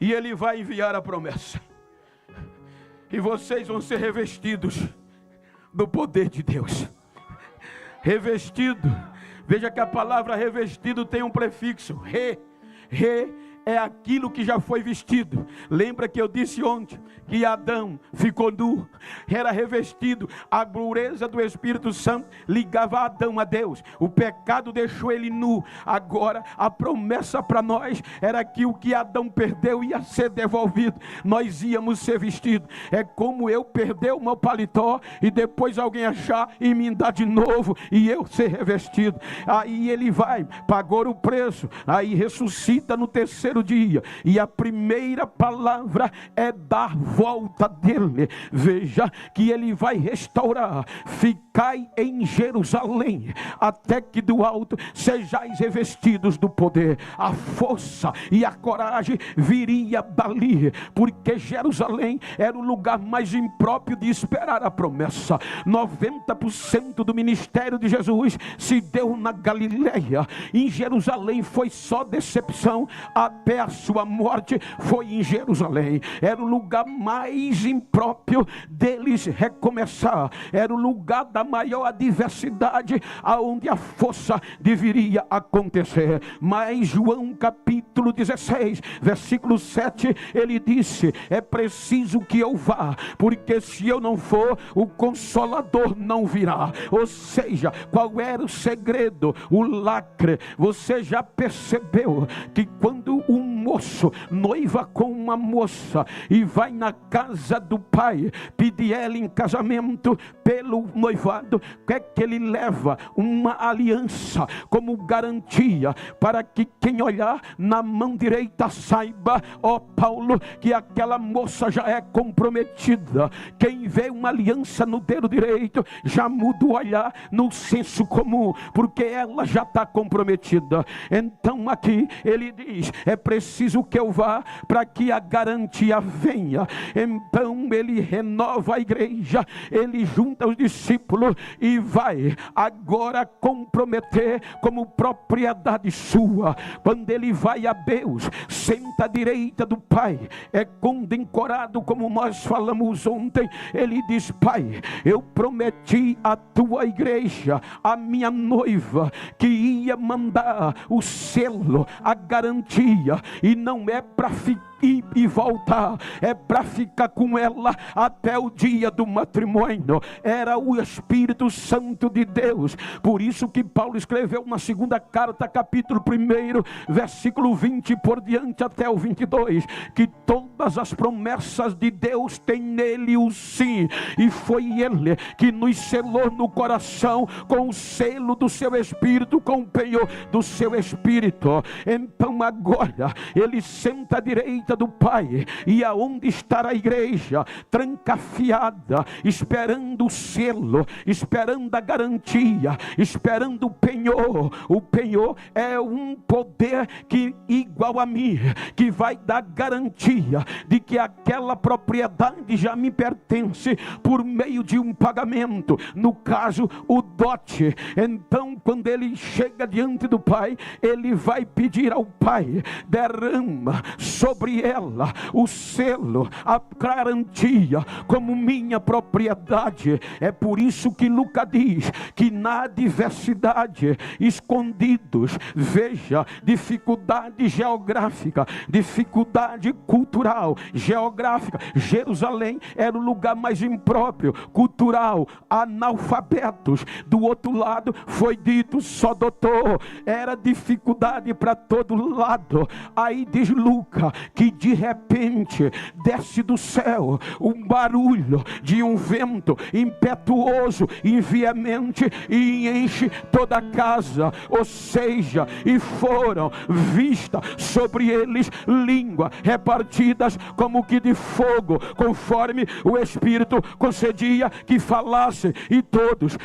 E Ele vai enviar a promessa. E vocês vão ser revestidos do poder de Deus. Revestido. Veja que a palavra revestido tem um prefixo. Re é aquilo que já foi vestido. Lembra que eu disse ontem que Adão ficou nu, era revestido. A pureza do Espírito Santo ligava Adão a Deus. O pecado deixou ele nu. Agora a promessa para nós era que o que Adão perdeu ia ser devolvido. Nós íamos ser vestidos. É como eu perder o meu paletó e depois alguém achar e me dar de novo e eu ser revestido. Aí ele vai, pagou o preço, aí ressuscita no terceiro dia, e a primeira palavra é dar volta dele. Veja que ele vai restaurar. Ficai em Jerusalém, até que do alto sejais revestidos do poder. A força e a coragem viria dali, porque Jerusalém era o lugar mais impróprio de esperar a promessa. 90% do ministério de Jesus se deu na Galileia. Em Jerusalém foi só decepção. Até a sua morte foi em Jerusalém. Era o lugar mais impróprio deles recomeçar. Era o lugar da maior adversidade, aonde a força deveria acontecer. Mas João capítulo 16, versículo 7, ele disse: é preciso que eu vá, porque se eu não for, o Consolador não virá. Ou seja, qual era o segredo? O lacre. Você já percebeu que quando um moço noiva com uma moça e vai na casa do pai pedir ela em casamento pelo noivado, o que ele leva? Uma aliança como garantia, para que quem olhar na mão direita saiba, ó Paulo, que aquela moça já é comprometida. Quem vê uma aliança no dedo direito já muda o olhar no senso comum, porque ela já está comprometida. Então aqui ele diz: é preciso que eu vá para que a garantia venha. Então ele renova a igreja, ele junta os discípulos e vai agora comprometer como propriedade sua. Quando ele vai a Deus, senta à direita do Pai, é condecorado, como nós falamos ontem. Ele diz: Pai, eu prometi à tua igreja, a minha noiva, que ia mandar o selo, a garantia, e não é para ficar e voltar, é para ficar com ela até o dia do matrimônio. Era o Espírito Santo de Deus. Por isso que Paulo escreveu na segunda carta, capítulo 1, versículo 20 por diante até o 22, que todas as promessas de Deus têm nele o sim, e foi ele que nos selou no coração com o selo do seu Espírito, com o penhor do seu Espírito. Então agora ele senta à direita do Pai, e aonde está a igreja? Trancafiada, esperando o selo, esperando a garantia, esperando o penhor. O penhor é um poder que igual a mim, que vai dar garantia de que aquela propriedade já me pertence por meio de um pagamento, no caso o dote. Então quando ele chega diante do Pai, ele vai pedir ao Pai: derrama sobre ela o selo, a garantia como minha propriedade. É por isso que Lucas diz que na adversidade, escondidos, veja, dificuldade geográfica, dificuldade cultural, geográfica. Jerusalém era o lugar mais impróprio, cultural, analfabetos. Do outro lado foi dito só doutor, era dificuldade para todo lado. Aí diz Lucas que de repente desce do céu um barulho de um vento impetuoso e veemente, e enche toda a casa. Ou seja, e foram vistas sobre eles línguas repartidas como que de fogo, conforme o Espírito concedia que falasse. E todos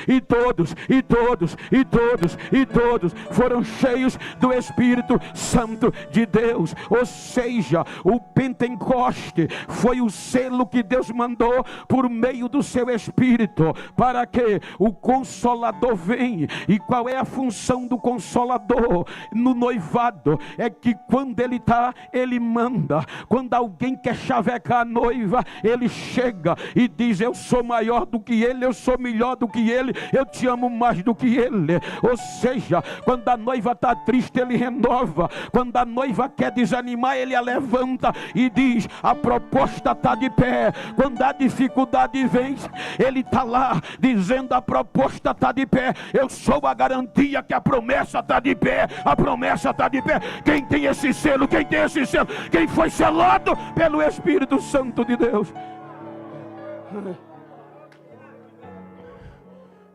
foram cheios do Espírito Santo de Deus. Ou seja, O Pentecoste foi o selo que Deus mandou por meio do seu Espírito, para que o Consolador venha. E qual é a função do Consolador no noivado? É que quando ele está, ele manda. Quando alguém quer chavecar a noiva, ele chega e diz: eu sou maior do que ele, eu sou melhor do que ele, eu te amo mais do que ele. Ou seja, quando a noiva está triste, ele renova. Quando a noiva quer desanimar, ele a levanta e diz: a proposta está de pé. Quando a dificuldade vem, ele está lá dizendo: a proposta está de pé. Eu sou a garantia que a promessa está de pé. A promessa está de pé. Quem tem esse selo? Quem tem esse selo? Quem foi selado pelo Espírito Santo de Deus?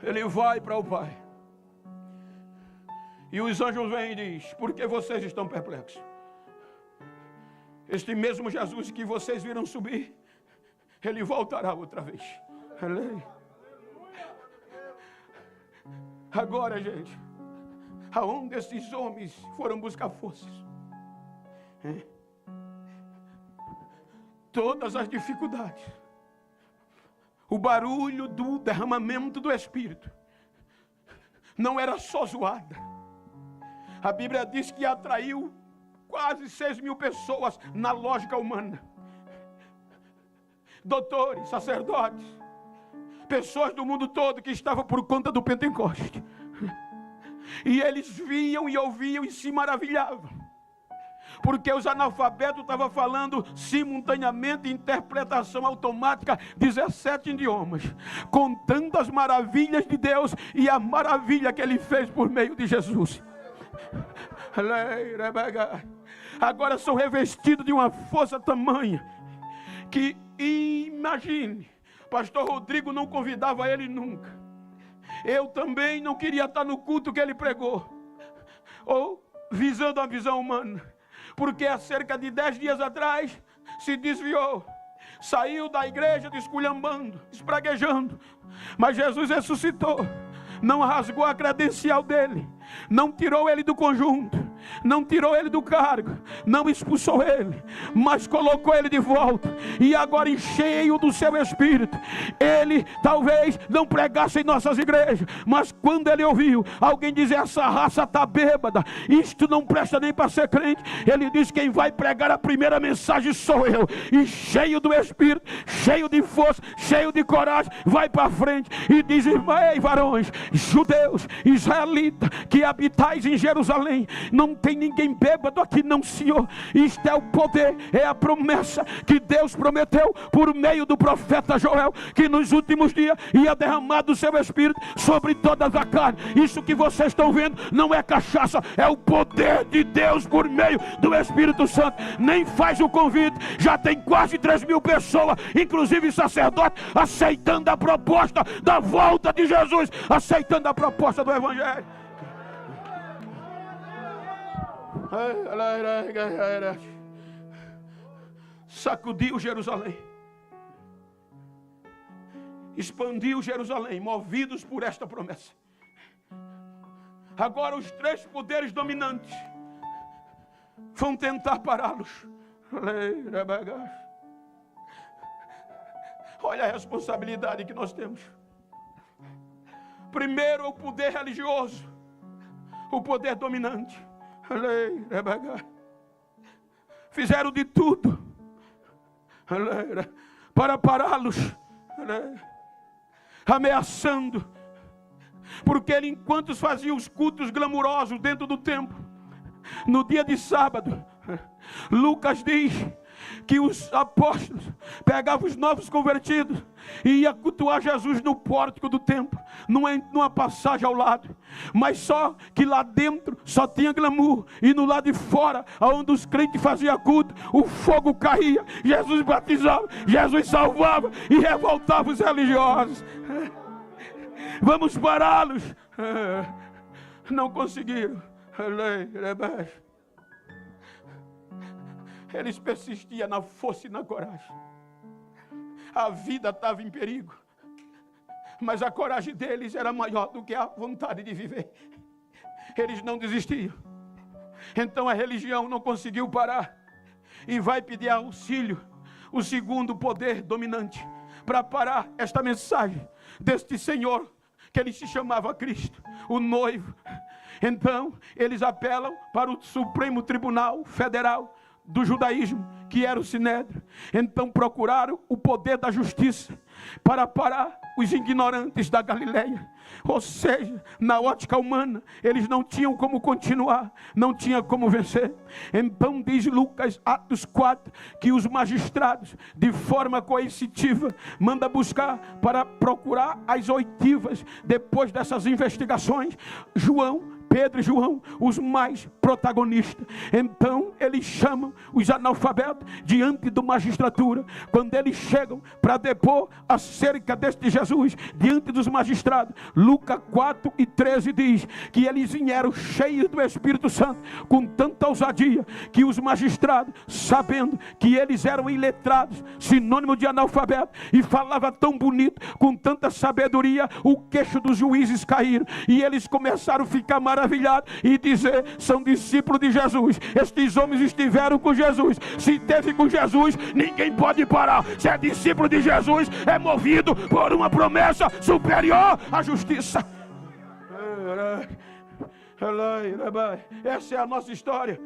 Ele vai para o Pai. E os anjos vêm e dizem: por que vocês estão perplexos? Este mesmo Jesus que vocês viram subir, ele voltará outra vez. Agora, gente, aonde esses homens foram buscar forças? Todas as dificuldades, o barulho do derramamento do Espírito, não era só zoada. A Bíblia diz que atraiu quase 6.000 pessoas na lógica humana. Doutores, sacerdotes, pessoas do mundo todo que estavam por conta do Pentecoste. E eles viam e ouviam e se maravilhavam. Porque os analfabetos estavam falando simultaneamente, interpretação automática, 17 idiomas, contando as maravilhas de Deus e a maravilha que Ele fez por meio de Jesus. Agora sou revestido de uma força tamanha que, imagine, pastor Rodrigo não convidava ele nunca. Eu também não queria estar no culto que ele pregou, ou visando a visão humana, porque há cerca de 10 dias atrás se desviou, saiu da igreja desculhambando, espraguejando. Mas Jesus ressuscitou, não rasgou a credencial dele, não tirou ele do conjunto, não tirou ele do cargo, não expulsou ele, mas colocou ele de volta. E agora, cheio do seu Espírito, ele talvez não pregasse em nossas igrejas, mas quando ele ouviu alguém dizer: essa raça está bêbada, isto não presta nem para ser crente, ele diz: quem vai pregar a primeira mensagem sou eu. E cheio do Espírito, cheio de força, cheio de coragem, vai para frente e diz: ei, varões, judeus, israelitas, que habitais em Jerusalém, não tem ninguém bêbado aqui não, Senhor. Isto é o poder, é a promessa que Deus prometeu por meio do profeta Joel, que nos últimos dias ia derramar do seu Espírito sobre toda a carne. Isso que vocês estão vendo não é cachaça, é o poder de Deus por meio do Espírito Santo. Nem faz o convite, já tem quase 3.000 pessoas, inclusive sacerdotes, aceitando a proposta da volta de Jesus, aceitando a proposta do Evangelho. Sacudiu Jerusalém, expandiu Jerusalém, movidos por esta promessa. Agora os 3 poderes dominantes vão tentar pará-los. Olha a responsabilidade que nós temos. Primeiro, o poder religioso, o poder dominante. Fizeram de tudo para pará-los, ameaçando, porque ele, enquanto fazia os cultos glamurosos dentro do templo, no dia de sábado, Lucas diz que os apóstolos pegavam os novos convertidos e iam cultuar Jesus no pórtico do templo, numa passagem ao lado, mas só que lá dentro só tinha glamour, e no lado de fora, onde os crentes faziam culto, o fogo caía, Jesus batizava, Jesus salvava e revoltava os religiosos. Vamos pará-los. Não conseguiram. Eles persistiam na força e na coragem. A vida estava em perigo, mas a coragem deles era maior do que a vontade de viver. Eles não desistiam. Então a religião não conseguiu parar. e vai pedir auxílio, o segundo poder dominante, para parar esta mensagem deste Senhor, que ele se chamava Cristo, o noivo. Então, eles apelam para o Supremo Tribunal Federal do judaísmo, que era o Sinédrio. Então procuraram o poder da justiça para parar os ignorantes da Galileia. Ou seja, na ótica humana, eles não tinham como continuar, não tinham como vencer. Então diz Lucas, Atos 4, que os magistrados, de forma coercitiva, manda buscar para procurar as oitivas. Depois dessas investigações, Pedro e João, os mais protagonistas. Então eles chamam os analfabetos diante da magistratura. Quando eles chegam para depor acerca deste Jesus diante dos magistrados, Lucas 4:13 diz que eles vieram cheios do Espírito Santo, com tanta ousadia, que os magistrados, sabendo que eles eram iletrados, sinônimo de analfabeto, e falava tão bonito, com tanta sabedoria, o queixo dos juízes caíram, e eles começaram a ficar maravilhados e dizer: são discípulos de Jesus, estes homens estiveram com Jesus, se esteve com Jesus, ninguém pode parar. Se é discípulo de Jesus, é movido por uma promessa superior à justiça. Essa é a nossa história.